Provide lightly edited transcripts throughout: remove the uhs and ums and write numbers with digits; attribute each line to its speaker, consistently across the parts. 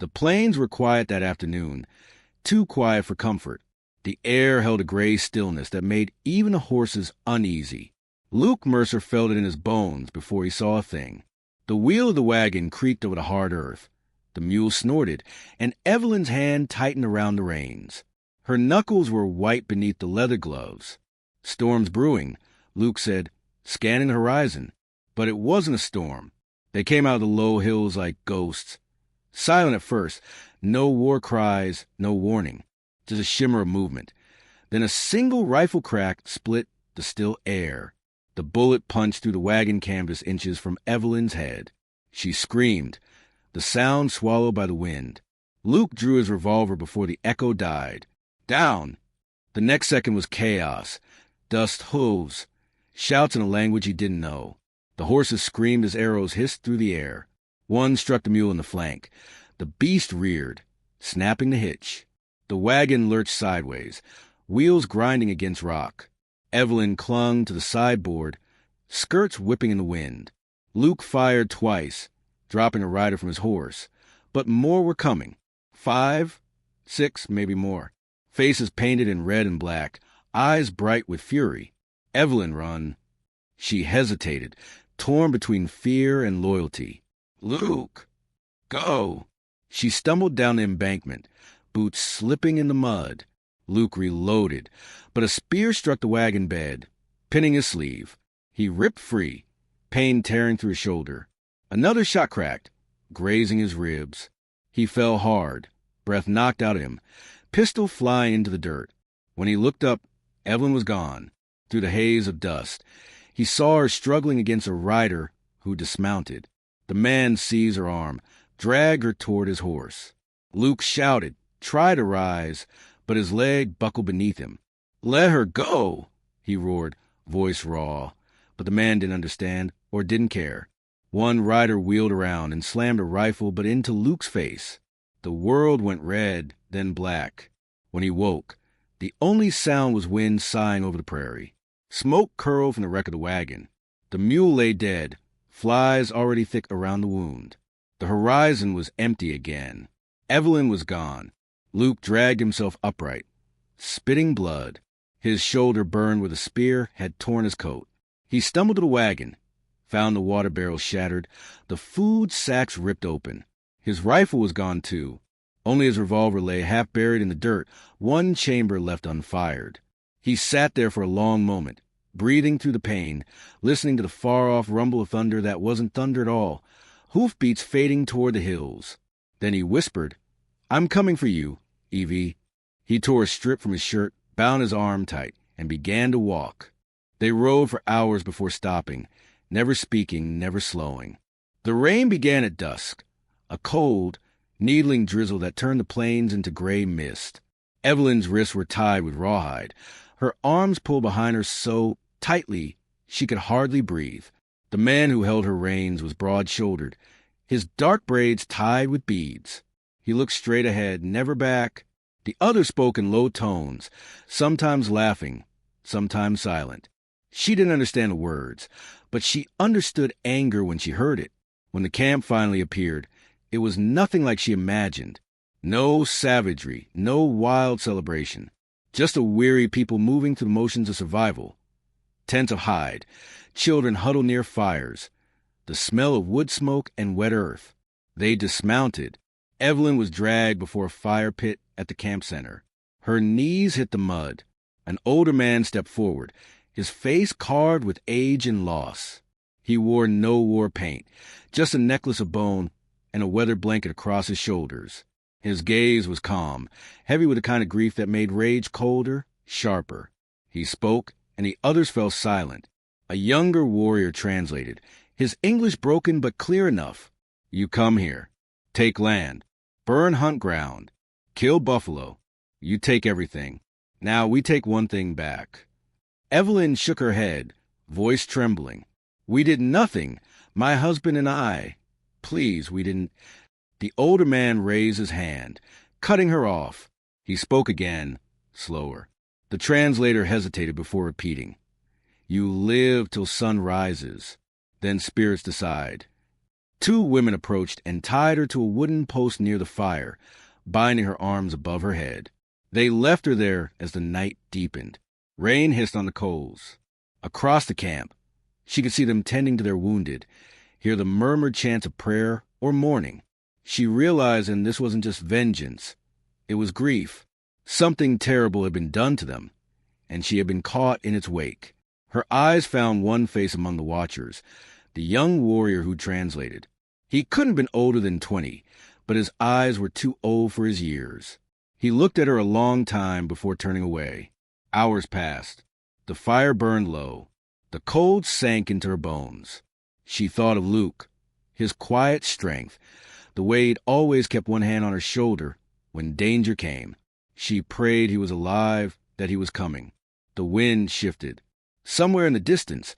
Speaker 1: The plains were quiet that afternoon, too quiet for comfort. The air held a gray stillness that made even the horses uneasy. Luke Mercer felt it in his bones before he saw a thing. The wheel of the wagon creaked over the hard earth. The mule snorted, and Evelyn's hand tightened around the reins. Her knuckles were white beneath the leather gloves. "Storm's brewing," Luke said, scanning the horizon. But it wasn't a storm. They came out of the low hills like ghosts. Silent at first, no war cries, no warning, just a shimmer of movement. Then a single rifle crack split the still air. The bullet punched through the wagon canvas inches from Evelyn's head. She screamed, the sound swallowed by the wind. Luke drew his revolver before the echo died. Down! The next second was chaos. Dust, hooves, shouts in a language he didn't know. The horses screamed as arrows hissed through the air. One struck the mule in the flank. The beast reared, snapping the hitch. The wagon lurched sideways, wheels grinding against rock. Evelyn clung to the sideboard, skirts whipping in the wind. Luke fired twice, dropping a rider from his horse. But more were coming. 5, 6, maybe more. Faces painted in red and black, eyes bright with fury. Evelyn run. She hesitated, torn between fear and loyalty. "Luke, go!" She stumbled down the embankment, boots slipping in the mud. Luke reloaded, but a spear struck the wagon bed, pinning his sleeve. He ripped free, pain tearing through his shoulder. Another shot cracked, grazing his ribs. He fell hard, breath knocked out of him, pistol flying into the dirt. When he looked up, Evelyn was gone, through the haze of dust. He saw her struggling against a rider who dismounted. The man seized her arm, dragged her toward his horse. Luke shouted, tried to rise, but his leg buckled beneath him. "Let her go!" he roared, voice raw. But the man didn't understand or didn't care. One rider wheeled around and slammed a rifle but into Luke's face. The world went red, then black. When he woke, the only sound was wind sighing over the prairie. Smoke curled from the wreck of the wagon. The mule lay dead, flies already thick around the wound. The horizon was empty again. Evelyn was gone. Luke dragged himself upright, spitting blood. His shoulder burned where the spear had torn his coat. He stumbled to the wagon, found the water barrel shattered, the food sacks ripped open. His rifle was gone too. Only his revolver lay half buried in the dirt, one chamber left unfired. He sat there for a long moment, breathing through the pain, listening to the far-off rumble of thunder that wasn't thunder at all, hoofbeats fading toward the hills. Then he whispered, "I'm coming for you, Evie." He tore a strip from his shirt, bound his arm tight, and began to walk. They rode for hours before stopping, never speaking, never slowing. The rain began at dusk, a cold, needling drizzle that turned the plains into gray mist. Evelyn's wrists were tied with rawhide, her arms pulled behind her so tightly she could hardly breathe. The man who held her reins was broad-shouldered, his dark braids tied with beads. He looked straight ahead, never back. The other spoke in low tones, sometimes laughing, sometimes silent. She didn't understand the words, but she understood anger when she heard it. When the camp finally appeared, it was nothing like she imagined. No savagery, no wild celebration. Just a weary people moving through the motions of survival. Tents of hide, children huddled near fires, the smell of wood smoke and wet earth. They dismounted. Evelyn was dragged before a fire pit at the camp center. Her knees hit the mud. An older man stepped forward, his face carved with age and loss. He wore no war paint, just a necklace of bone and a weathered blanket across his shoulders. His gaze was calm, heavy with the kind of grief that made rage colder, sharper. He spoke, and the others fell silent. A younger warrior translated, his English broken but clear enough. "You come here, take land, burn hunt ground, kill buffalo. You take everything. Now we take one thing back." Evelyn shook her head, voice trembling. "We did nothing, my husband and I. Please, we didn't." The older man raised his hand, cutting her off. He spoke again, slower. The translator hesitated before repeating. "You live till sun rises, then spirits decide. Two women approached and tied her to a wooden post near the fire, binding her arms above her head. They left her there as the night deepened. Rain hissed on the coals. Across the camp, she could see them tending to their wounded, hear the murmured chants of prayer or mourning. She realized then this wasn't just vengeance. It was grief. Something terrible had been done to them, and she had been caught in its wake. Her eyes found one face among the watchers, the young warrior who translated. He couldn't have been older than 20, but his eyes were too old for his years. He looked at her a long time before turning away. Hours passed. The fire burned low. The cold sank into her bones. She thought of Luke, his quiet strength, the way he'd always kept one hand on her shoulder when danger came. She prayed he was alive, that he was coming. The wind shifted. Somewhere in the distance,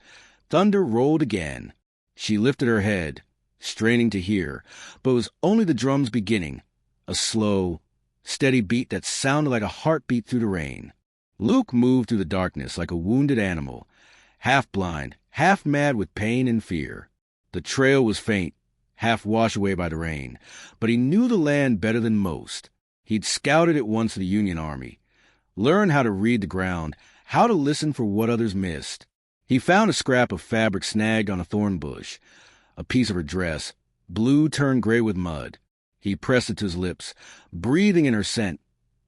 Speaker 1: thunder rolled again. She lifted her head, straining to hear, but it was only the drums beginning, a slow, steady beat that sounded like a heartbeat through the rain. Luke moved through the darkness like a wounded animal, half blind, half mad with pain and fear. The trail was faint, half washed away by the rain, but he knew the land better than most. He'd scouted it once to the Union Army, learned how to read the ground, how to listen for what others missed. He found a scrap of fabric snagged on a thorn bush, a piece of her dress, blue turned gray with mud. He pressed it to his lips, breathing in her scent,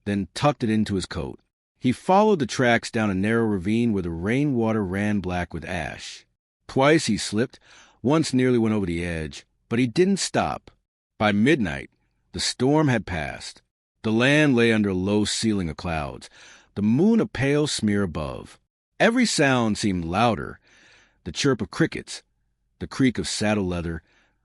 Speaker 1: then tucked it into his coat. He followed the tracks down a narrow ravine where the rainwater ran black with ash. Twice he slipped, once nearly went over the edge, but he didn't stop. By midnight, the storm had passed. The land lay under a low ceiling of clouds, the moon a pale smear above. Every sound seemed louder, the chirp of crickets, the creak of saddle leather,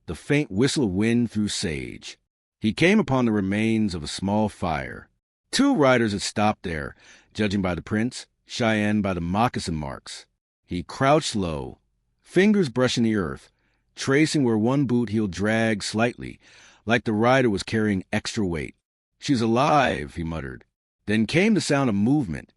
Speaker 1: the faint whistle of wind through sage. He came upon the remains of a small fire. 2 riders had stopped there, judging by the prints, Cheyenne by the moccasin marks. He crouched low, fingers brushing the earth, tracing where one boot heel dragged slightly, like the rider was carrying extra weight. "She's alive," he muttered. Then came the sound of movement,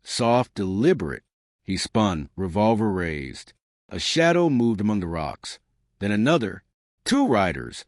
Speaker 1: soft, deliberate. He spun, revolver raised. A shadow moved among the rocks. Then another, 2 riders,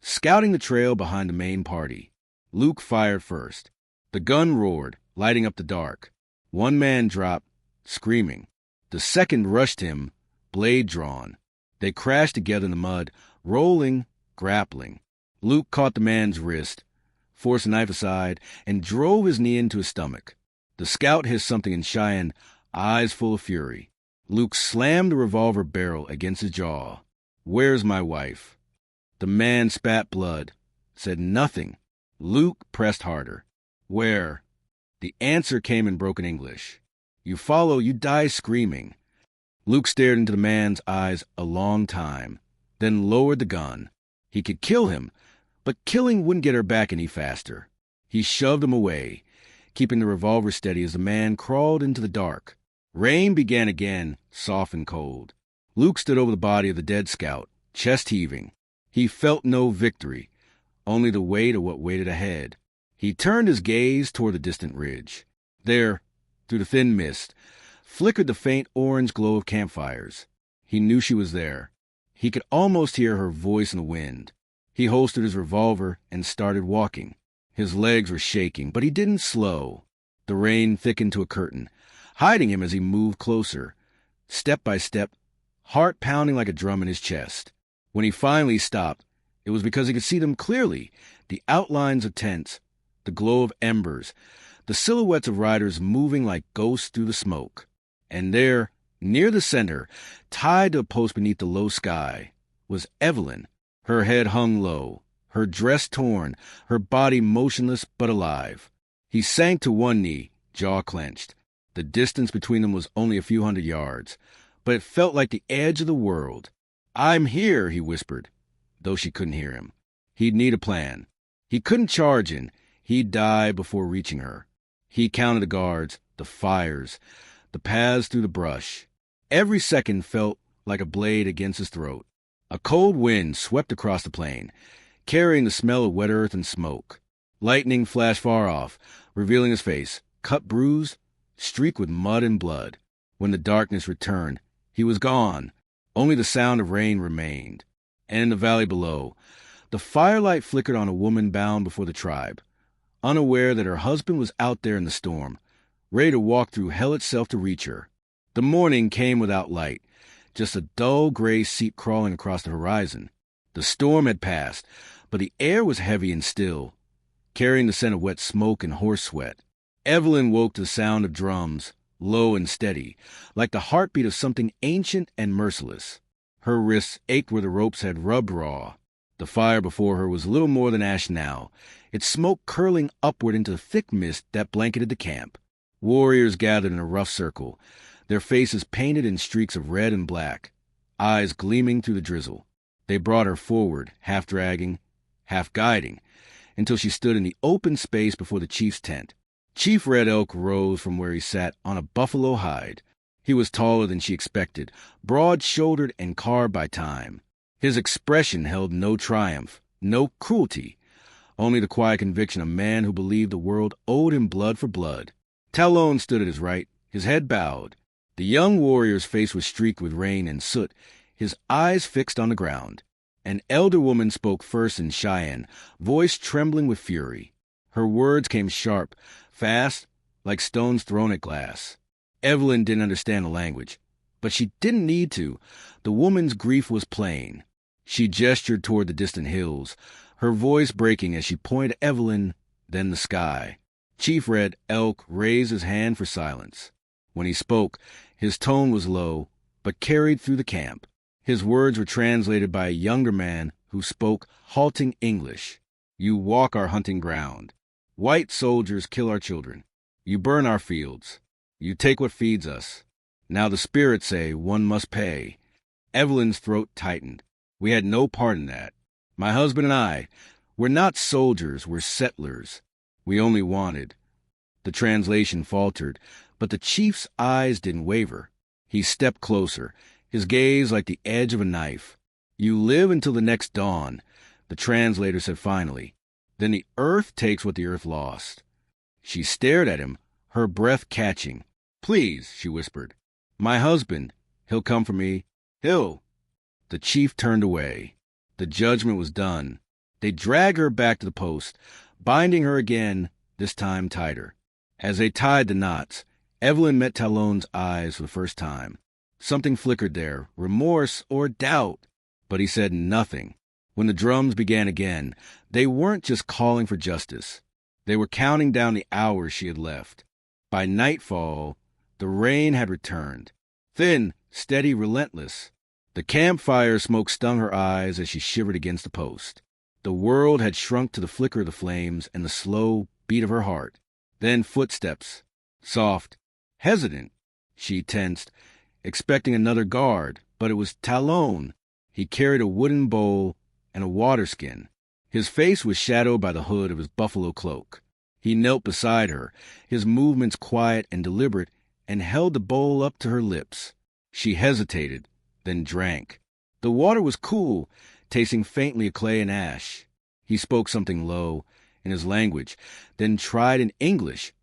Speaker 1: scouting the trail behind the main party. Luke fired first. The gun roared, lighting up the dark. One man dropped, screaming. The second rushed him, blade drawn. They crashed together in the mud, rolling, grappling. Luke caught the man's wrist, forced the knife aside, and drove his knee into his stomach. The scout hissed something in Cheyenne, eyes full of fury. Luke slammed the revolver barrel against his jaw. "Where's my wife?" The man spat blood, said nothing. Luke pressed harder. "Where?" The answer came in broken English. "You follow, you die screaming." Luke stared into the man's eyes a long time, then lowered the gun. He could kill him, but killing wouldn't get her back any faster. He shoved him away, keeping the revolver steady as the man crawled into the dark. Rain began again, soft and cold. Luke stood over the body of the dead scout, chest heaving. He felt no victory, only the weight of what waited ahead. He turned his gaze toward the distant ridge. There, through the thin mist, flickered the faint orange glow of campfires. He knew she was there. He could almost hear her voice in the wind. He holstered his revolver and started walking. His legs were shaking, but he didn't slow. The rain thickened to a curtain, hiding him as he moved closer, step by step, heart pounding like a drum in his chest. When he finally stopped, it was because he could see them clearly, the outlines of tents, the glow of embers, the silhouettes of riders moving like ghosts through the smoke. And there, near the center, tied to a post beneath the low sky, was Evelyn. Her head hung low, her dress torn, her body motionless but alive. He sank to one knee, jaw clenched. The distance between them was only a few hundred yards, but it felt like the edge of the world. "I'm here," he whispered, though she couldn't hear him. He'd need a plan. He couldn't charge in. He'd die before reaching her. He counted the guards, the fires, the paths through the brush. Every second felt like a blade against his throat. A cold wind swept across the plain, carrying the smell of wet earth and smoke. Lightning flashed far off, revealing his face, cut bruised, streaked with mud and blood. When the darkness returned, he was gone. Only the sound of rain remained. And in the valley below, the firelight flickered on a woman bound before the tribe, unaware that her husband was out there in the storm, ready to walk through hell itself to reach her. The morning came without light, just a dull gray seep crawling across the horizon. The storm had passed, but the air was heavy and still, carrying the scent of wet smoke and horse sweat. Evelyn woke to the sound of drums, low and steady, like the heartbeat of something ancient and merciless. Her wrists ached where the ropes had rubbed raw. The fire before her was little more than ash now, its smoke curling upward into the thick mist that blanketed the camp. Warriors gathered in a rough circle, their faces painted in streaks of red and black, eyes gleaming through the drizzle. They brought her forward, half dragging, half guiding, until she stood in the open space before the chief's tent. Chief Red Elk rose from where he sat on a buffalo hide. He was taller than she expected, broad-shouldered and carved by time. His expression held no triumph, no cruelty, only the quiet conviction of a man who believed the world owed him blood for blood. Talon stood at his right, his head bowed. The young warrior's face was streaked with rain and soot, his eyes fixed on the ground. An elder woman spoke first in Cheyenne, voice trembling with fury. Her words came sharp, fast, like stones thrown at glass. Evelyn didn't understand the language, but she didn't need to. The woman's grief was plain. She gestured toward the distant hills, her voice breaking as she pointed at Evelyn, then the sky. Chief Red Elk raised his hand for silence. When he spoke, his tone was low, but carried through the camp. His words were translated by a younger man who spoke halting English. You walk our hunting ground. White soldiers kill our children. You burn our fields. You take what feeds us. Now the spirits say one must pay. Evelyn's throat tightened. We had no part in that. My husband and I, we're not soldiers, we're settlers. We only wanted. The translation faltered, but the chief's eyes didn't waver. He stepped closer, his gaze like the edge of a knife. You live until the next dawn, the translator said finally. Then the earth takes what the earth lost. She stared at him, her breath catching. Please, she whispered. My husband, he'll come for me. He'll. The chief turned away. The judgment was done. They dragged her back to the post, binding her again, this time tighter. As they tied the knots, Evelyn met Talon's eyes for the first time. Something flickered there, remorse or doubt, but he said nothing. When the drums began again, they weren't just calling for justice. They were counting down the hours she had left. By nightfall, the rain had returned. Thin, steady, relentless. The campfire smoke stung her eyes as she shivered against the post. The world had shrunk to the flicker of the flames and the slow beat of her heart. Then footsteps. Soft, hesitant. She tensed, expecting another guard, but it was Talon. He carried a wooden bowl and a water skin. His face was shadowed by the hood of his buffalo cloak. He knelt beside her, his movements quiet and deliberate, and held the bowl up to her lips. She hesitated, then drank. The water was cool, tasting faintly of clay and ash. He spoke something low, in his language, then tried in English.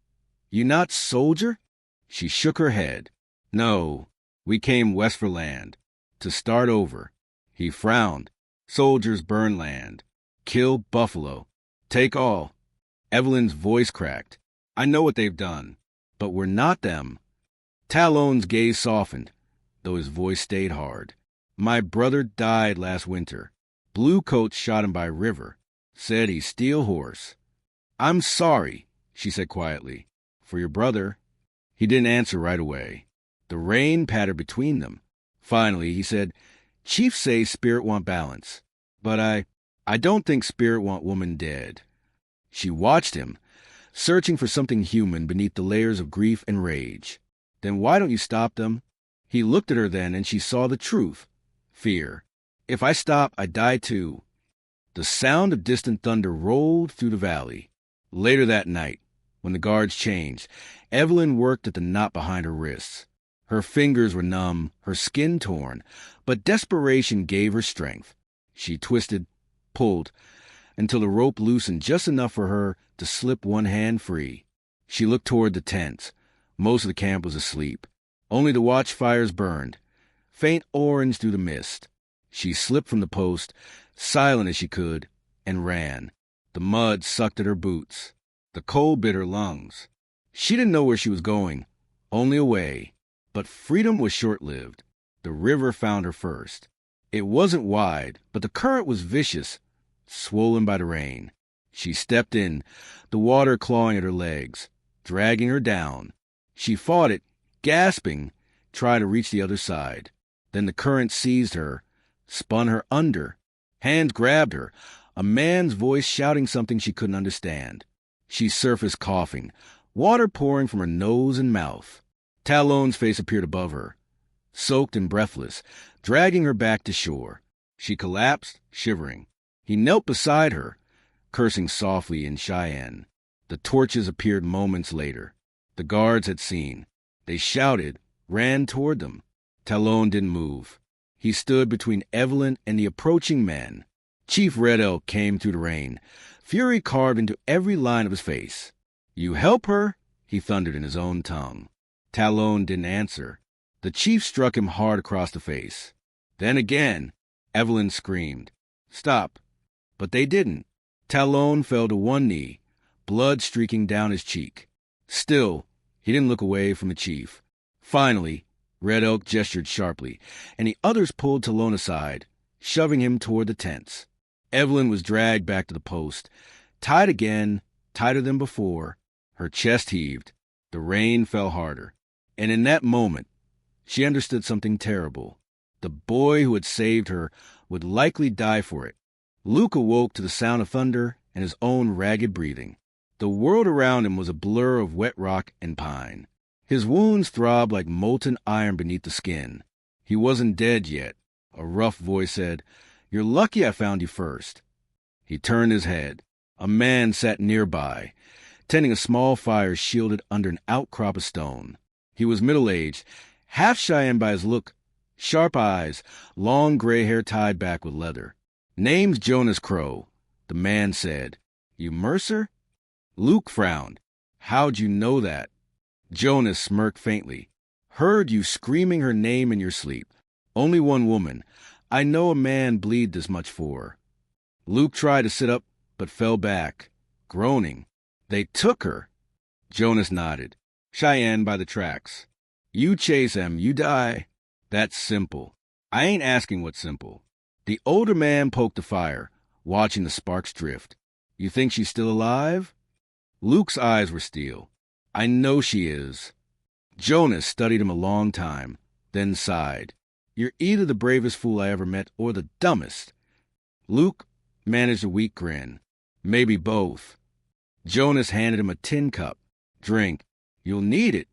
Speaker 1: You not soldier? She shook her head. No, we came west for land. To start over. He frowned. Soldiers burn land. Kill buffalo. Take all. Evelyn's voice cracked. I know what they've done, but we're not them. Talon's gaze softened, though his voice stayed hard. My brother died last winter. Blue coats shot him by river. Said he's steel horse. I'm sorry, she said quietly. For your brother. He didn't answer right away. The rain pattered between them. Finally, he said, Chiefs say spirit want balance, but I don't think spirit want woman dead. She watched him, searching for something human beneath the layers of grief and rage. Then why don't you stop them? He looked at her then, and she saw the truth. Fear. If I stop, I die too. The sound of distant thunder rolled through the valley. Later that night, when the guards changed, Evelyn worked at the knot behind her wrists. Her fingers were numb, her skin torn, but desperation gave her strength. She twisted, pulled, until the rope loosened just enough for her to slip one hand free. She looked toward the tents. Most of the camp was asleep. Only the watchfires burned, faint orange through the mist. She slipped from the post, silent as she could, and ran. The mud sucked at her boots. The cold bit her lungs. She didn't know where she was going, only away. But freedom was short-lived. The river found her first. It wasn't wide, but the current was vicious, swollen by the rain. She stepped in, the water clawing at her legs, dragging her down. She fought it, gasping, trying to reach the other side. Then the current seized her, spun her under. Hands grabbed her, a man's voice shouting something she couldn't understand. She surfaced coughing, water pouring from her nose and mouth. Talon's face appeared above her, soaked and breathless, dragging her back to shore. She collapsed, shivering. He knelt beside her, cursing softly in Cheyenne. The torches appeared moments later. The guards had seen. They shouted, ran toward them. Talon didn't move. He stood between Evelyn and the approaching men. Chief Red Elk came through the rain, fury carved into every line of his face. "You help her," he thundered in his own tongue. Talon didn't answer. The chief struck him hard across the face. Then again, Evelyn screamed, "Stop." But they didn't. Talon fell to one knee, blood streaking down his cheek. Still, he didn't look away from the chief. Finally, Red Elk gestured sharply, and the others pulled Talon aside, shoving him toward the tents. Evelyn was dragged back to the post, tied again, tighter than before. Her chest heaved. The rain fell harder. And in that moment, she understood something terrible. The boy who had saved her would likely die for it. Luke awoke to the sound of thunder and his own ragged breathing. The world around him was a blur of wet rock and pine. His wounds throbbed like molten iron beneath the skin. He wasn't dead yet. A rough voice said, "You're lucky I found you first." He turned his head. A man sat nearby, tending a small fire shielded under an outcrop of stone. He was middle-aged, half Cheyenne by his look, sharp eyes, long gray hair tied back with leather. "Name's Jonas Crow," the man said. "You Mercer?" Luke frowned. "How'd you know that?" Jonas smirked faintly. "Heard you screaming her name in your sleep. Only one woman. I know a man bleed this much for." Luke tried to sit up, but fell back, groaning. "They took her." Jonas nodded. "Cheyenne by the tracks. You chase him, you die. That's simple." "I ain't asking what's simple." The older man poked the fire, watching the sparks drift. "You think she's still alive?" Luke's eyes were steel. "I know she is." Jonas studied him a long time, then sighed. "You're either the bravest fool I ever met or the dumbest." Luke managed a weak grin. "Maybe both." Jonas handed him a tin cup. "Drink. You'll need it."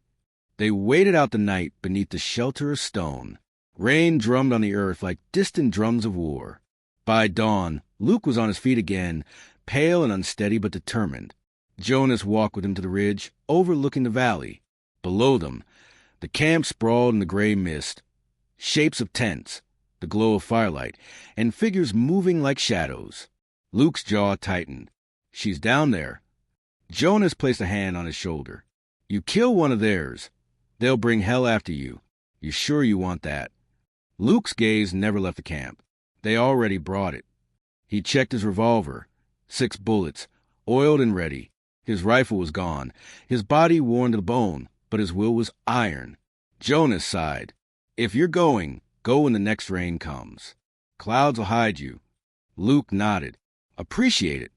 Speaker 1: They waited out the night beneath the shelter of stone. Rain drummed on the earth like distant drums of war. By dawn, Luke was on his feet again, pale and unsteady but determined. Jonas walked with him to the ridge, overlooking the valley. Below them, the camp sprawled in the gray mist. Shapes of tents, the glow of firelight, and figures moving like shadows. Luke's jaw tightened. "She's down there." Jonas placed a hand on his shoulder. "You kill one of theirs, they'll bring hell after you. You sure you want that?" Luke's gaze never left the camp. They already brought it. He checked his revolver. 6 bullets, oiled and ready. His rifle was gone, his body worn to the bone, but his will was iron. Jonas sighed. "If you're going, go when the next rain comes. Clouds will hide you." Luke nodded. "Appreciate it."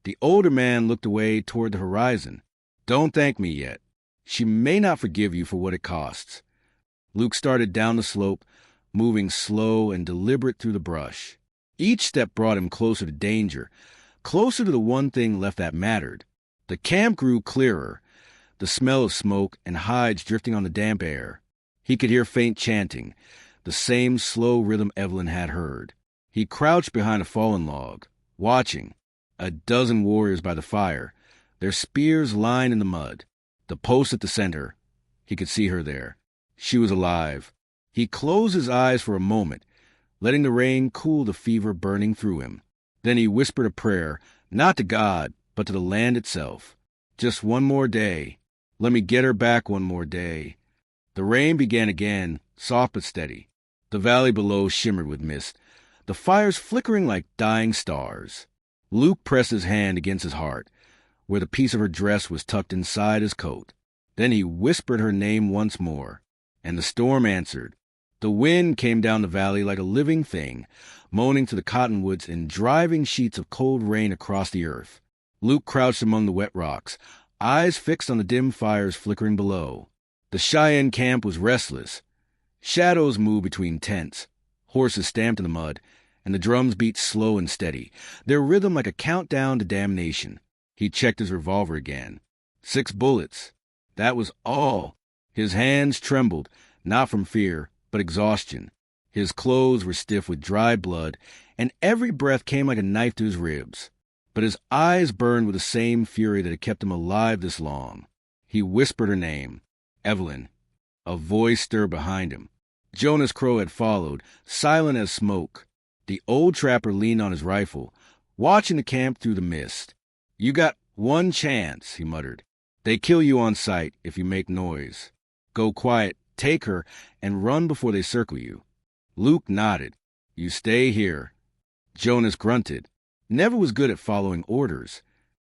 Speaker 1: The older man looked away toward the horizon. "Don't thank me yet. She may not forgive you for what it costs." Luke started down the slope, moving slow and deliberate through the brush. Each step brought him closer to danger, closer to the one thing left that mattered. The camp grew clearer, the smell of smoke and hides drifting on the damp air. He could hear faint chanting, the same slow rhythm Evelyn had heard. He crouched behind a fallen log, watching. A dozen warriors by the fire, their spears lying in the mud. The post at the center. He could see her there. She was alive. He closed his eyes for a moment, letting the rain cool the fever burning through him. Then he whispered a prayer, not to God, but to the land itself. "Just one more day. Let me get her back one more day." The rain began again, soft but steady. The valley below shimmered with mist. the fires flickering like dying stars. Luke pressed his hand against his heart, where the piece of her dress was tucked inside his coat. Then he whispered her name once more, and the storm answered. The wind came down the valley like a living thing, moaning through the cottonwoods in driving sheets of cold rain across the earth. Luke crouched among the wet rocks, eyes fixed on the dim fires flickering below. The Cheyenne camp was restless. Shadows moved between tents. Horses stamped in the mud, and the drums beat slow and steady, their rhythm like a countdown to damnation. He checked his revolver again. 6 bullets. That was all. His hands trembled, not from fear, but exhaustion. His clothes were stiff with dry blood, and every breath came like a knife to his ribs. But his eyes burned with the same fury that had kept him alive this long. He whispered her name. Evelyn. A voice stirred behind him. Jonas Crow had followed, silent as smoke. The old trapper leaned on his rifle, watching the camp through the mist. "You got one chance," he muttered. "They kill you on sight if you make noise. Go quiet, take her, and run before they circle you." Luke nodded. "You stay here." Jonas grunted. Never was good at following orders.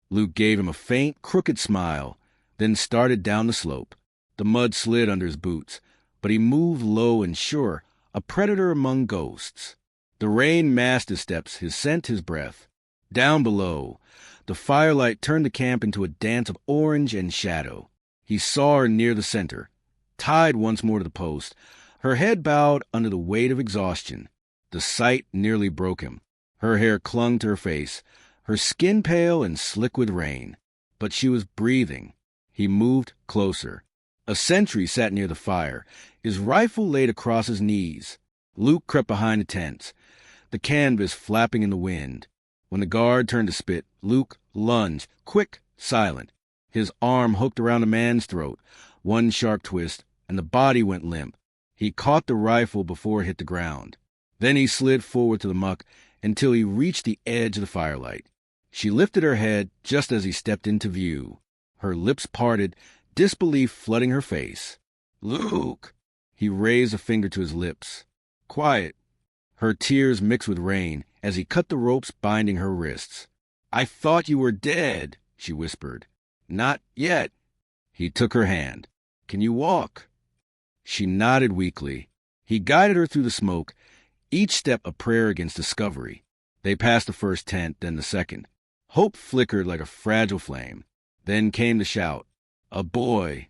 Speaker 1: Luke gave him a faint, crooked smile, then started down the slope. The mud slid under his boots, but he moved low and sure, a predator among ghosts. The rain masked his steps, his scent, his breath. Down below, the firelight turned the camp into a dance of orange and shadow. He saw her near the center, tied once more to the post, her head bowed under the weight of exhaustion. The sight nearly broke him. Her hair clung to her face, her skin pale and slick with rain. But she was breathing. He moved closer. A sentry sat near the fire, his rifle laid across his knees. Luke crept behind the tents, the canvas flapping in the wind. When the guard turned to spit, Luke lunged, quick, silent. His arm hooked around a man's throat, one sharp twist, and the body went limp. He caught the rifle before it hit the ground. Then he slid forward to the muck until he reached the edge of the firelight. She lifted her head just as he stepped into view. Her lips parted, disbelief flooding her face. "Luke!" He raised a finger to his lips. "Quiet." Her tears mixed with rain as he cut the ropes binding her wrists. "I thought you were dead," she whispered. "Not yet." He took her hand. "Can you walk?" She nodded weakly. He guided her through the smoke, each step a prayer against discovery. They passed the first tent, then the second. Hope flickered like a fragile flame. Then came the shout. A boy,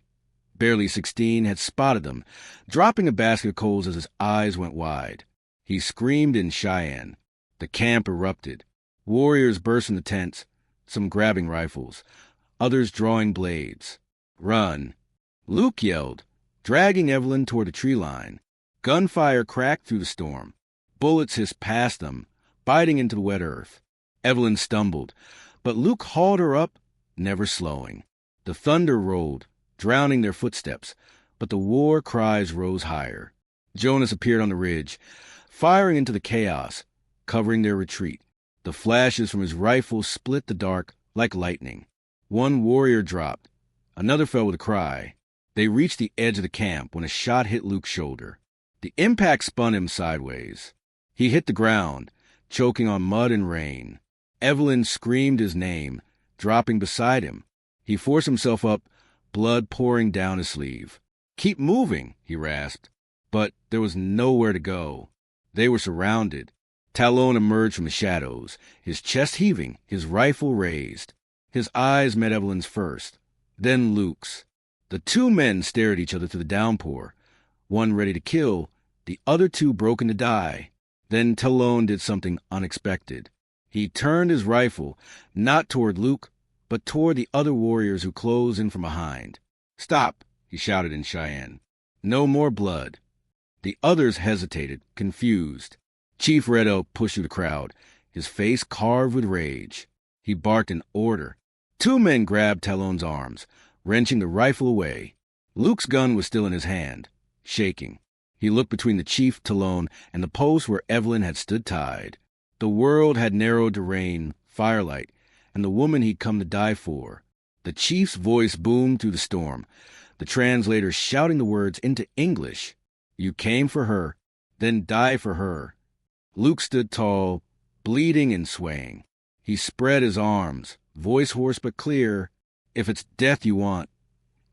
Speaker 1: barely 16, had spotted them, dropping a basket of coals as his eyes went wide. He screamed in Cheyenne. The camp erupted. Warriors burst from the tents, some grabbing rifles, others drawing blades. "Run!" Luke yelled, dragging Evelyn toward the tree line. Gunfire cracked through the storm. Bullets hissed past them, biting into the wet earth. Evelyn stumbled, but Luke hauled her up, never slowing. The thunder rolled, drowning their footsteps, but the war cries rose higher. Jonas appeared on the ridge, firing into the chaos, covering their retreat. The flashes from his rifle split the dark like lightning. One warrior dropped. Another fell with a cry. They reached the edge of the camp when a shot hit Luke's shoulder. The impact spun him sideways. He hit the ground, choking on mud and rain. Evelyn screamed his name, dropping beside him. He forced himself up, blood pouring down his sleeve. "Keep moving," he rasped. But there was nowhere to go. They were surrounded. Talon emerged from the shadows, his chest heaving, his rifle raised. His eyes met Evelyn's first, then Luke's. The two men stared at each other through the downpour, one ready to kill, the other two broken to die. Then Talon did something unexpected. He turned his rifle, not toward Luke, but toward the other warriors who closed in from behind. "Stop!" he shouted in Cheyenne. "No more blood." The others hesitated, confused. Chief Red Elk pushed through the crowd, his face carved with rage. He barked an order. Two men grabbed Talon's arms, wrenching the rifle away. Luke's gun was still in his hand, shaking. He looked between the chief, Talon, and the post where Evelyn had stood tied. The world had narrowed to rain, firelight, and the woman he'd come to die for. The chief's voice boomed through the storm, the translator shouting the words into English. "You came for her, then die for her." Luke stood tall, bleeding and swaying. He spread his arms, voice hoarse but clear. If it's death you want,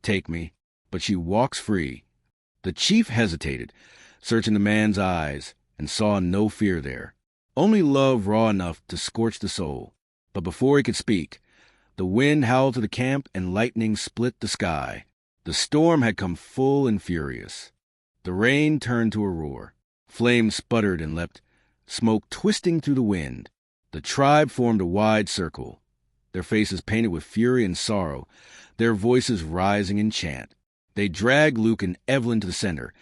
Speaker 1: take me. But she walks free. The chief hesitated, searching the man's eyes, and saw no fear there. Only love raw enough to scorch the soul. But before he could speak, the wind howled to the camp and lightning split the sky. The storm had come full and furious. The rain turned to a roar. Flames sputtered and leapt, smoke twisting through the wind. The tribe formed a wide circle, their faces painted with fury and sorrow, their voices rising in chant. They dragged Luke and Evelyn to the center,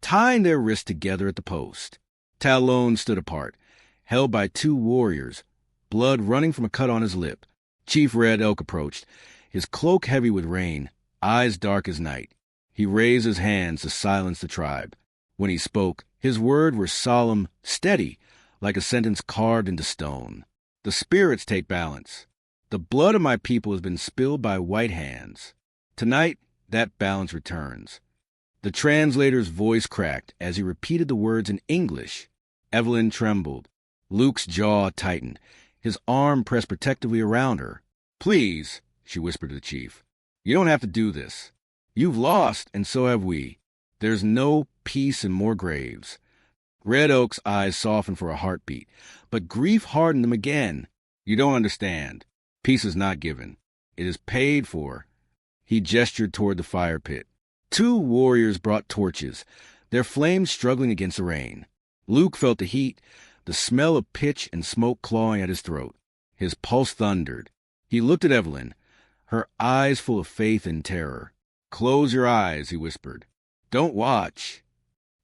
Speaker 1: tying their wrists together at the post. Talon stood apart, held by two warriors, blood running from a cut on his lip. Chief Red Elk approached, his cloak heavy with rain, eyes dark as night. He raised his hands to silence the tribe. When he spoke, his words were solemn, steady, like a sentence carved into stone. The spirits take balance. The blood of my people has been spilled by white hands. Tonight, that balance returns. The translator's voice cracked as he repeated the words in English. Evelyn trembled. Luke's jaw tightened. His arm pressed protectively around her. "Please," she whispered to the chief, "you don't have to do this. You've lost, and so have we. There's no peace in more graves." Red Oak's eyes softened for a heartbeat, but grief hardened them again. "You don't understand. Peace is not given. It is paid for." He gestured toward the fire pit. Two warriors brought torches, their flames struggling against the rain. Luke felt the heat, the smell of pitch and smoke clawing at his throat. His pulse thundered. He looked at Evelyn, her eyes full of faith and terror. "Close your eyes," he whispered. "Don't watch."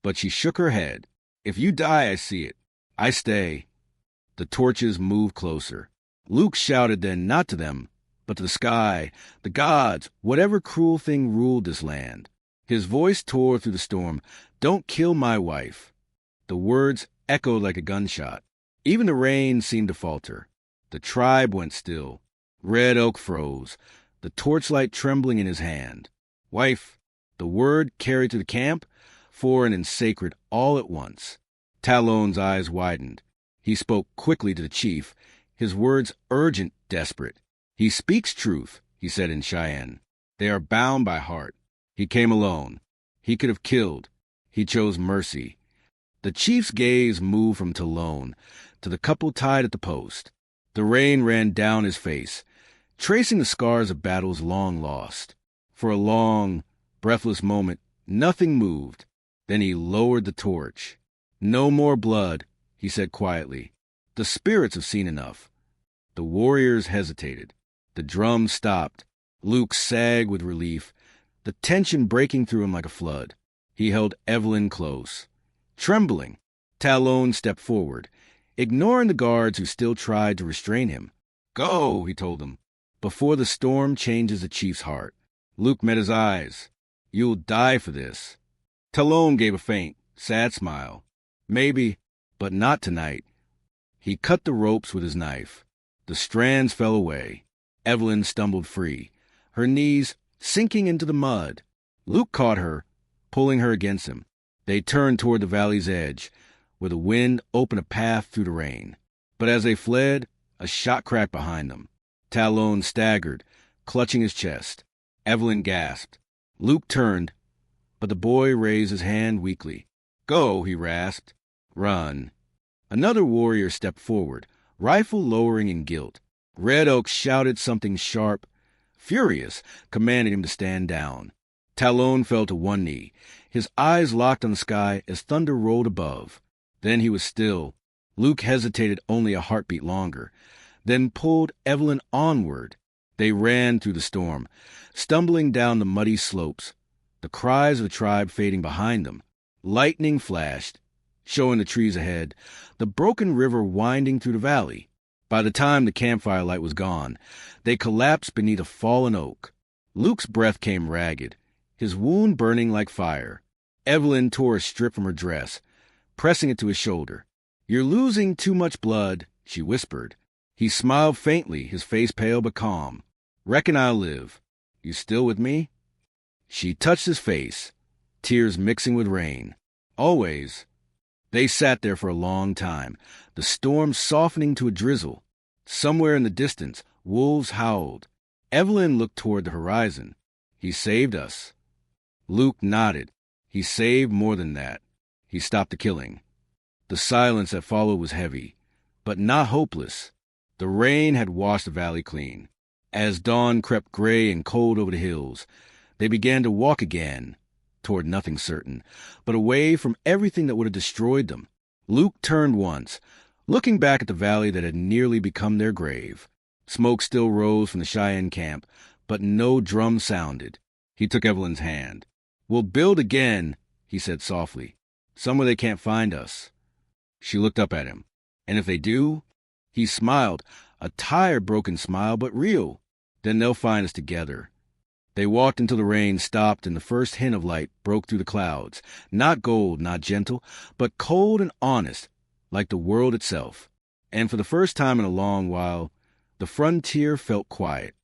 Speaker 1: But she shook her head. "If you die, I see it. I stay." The torches moved closer. Luke shouted then, not to them, but to the sky, the gods, whatever cruel thing ruled this land. His voice tore through the storm. "Don't kill my wife." The words echoed like a gunshot. Even the rain seemed to falter. The tribe went still. Red Oak froze, the torchlight trembling in his hand. "Wife," the word carried to the camp, foreign and sacred all at once. Talon's eyes widened. He spoke quickly to the chief, his words urgent, desperate. "He speaks truth," he said in Cheyenne. "They are bound by heart. He came alone. He could have killed. He chose mercy." The chief's gaze moved from Talon to the couple tied at the post. The rain ran down his face, tracing the scars of battles long lost. For a long, breathless moment, nothing moved. Then he lowered the torch. "No more blood," he said quietly. "The spirits have seen enough." The warriors hesitated. The drums stopped. Luke sagged with relief, the tension breaking through him like a flood. He held Evelyn close. Trembling, Talon stepped forward, ignoring the guards who still tried to restrain him. "Go," he told them, "before the storm changes the chief's heart." Luke met his eyes. "You'll die for this." Talon gave a faint, sad smile. "Maybe, but not tonight." He cut the ropes with his knife. The strands fell away. Evelyn stumbled free, her knees sinking into the mud. Luke caught her, pulling her against him. They turned toward the valley's edge, where the wind opened a path through the rain. But as they fled, a shot cracked behind them. Talon staggered, clutching his chest. Evelyn gasped. Luke turned, but the boy raised his hand weakly. "Go," he rasped. "Run." Another warrior stepped forward, rifle lowering in guilt. Red Oak shouted something sharp, furious, commanding him to stand down. Talon fell to one knee, his eyes locked on the sky as thunder rolled above. Then he was still. Luke hesitated only a heartbeat longer, then pulled Evelyn onward. They ran through the storm, stumbling down the muddy slopes, the cries of the tribe fading behind them. Lightning flashed, showing the trees ahead, the broken river winding through the valley. By the time the campfire light was gone, they collapsed beneath a fallen oak. Luke's breath came ragged, his wound burning like fire. Evelyn tore a strip from her dress, pressing it to his shoulder. "You're losing too much blood," she whispered. He smiled faintly, his face pale but calm. "Reckon I'll live. You still with me?" She touched his face, tears mixing with rain. "Always." They sat there for a long time, the storm softening to a drizzle. Somewhere in the distance, wolves howled. Evelyn looked toward the horizon. He saved us. Luke nodded. He saved more than that. He stopped the killing. The silence that followed was heavy, but not hopeless. The rain had washed the valley clean. As dawn crept gray and cold over the hills, they began to walk again, toward nothing certain, but away from everything that would have destroyed them. Luke turned once, looking back at the valley that had nearly become their grave. Smoke still rose from the Cheyenne camp, but no drum sounded. He took Evelyn's hand. "We'll build again," he said softly, "somewhere they can't find us." She looked up at him. "And if they do?" He smiled, a tired, broken smile, but real. "Then they'll find us together." They walked until the rain stopped and the first hint of light broke through the clouds. Not gold, not gentle, but cold and honest, like the world itself. And for the first time in a long while, the frontier felt quiet.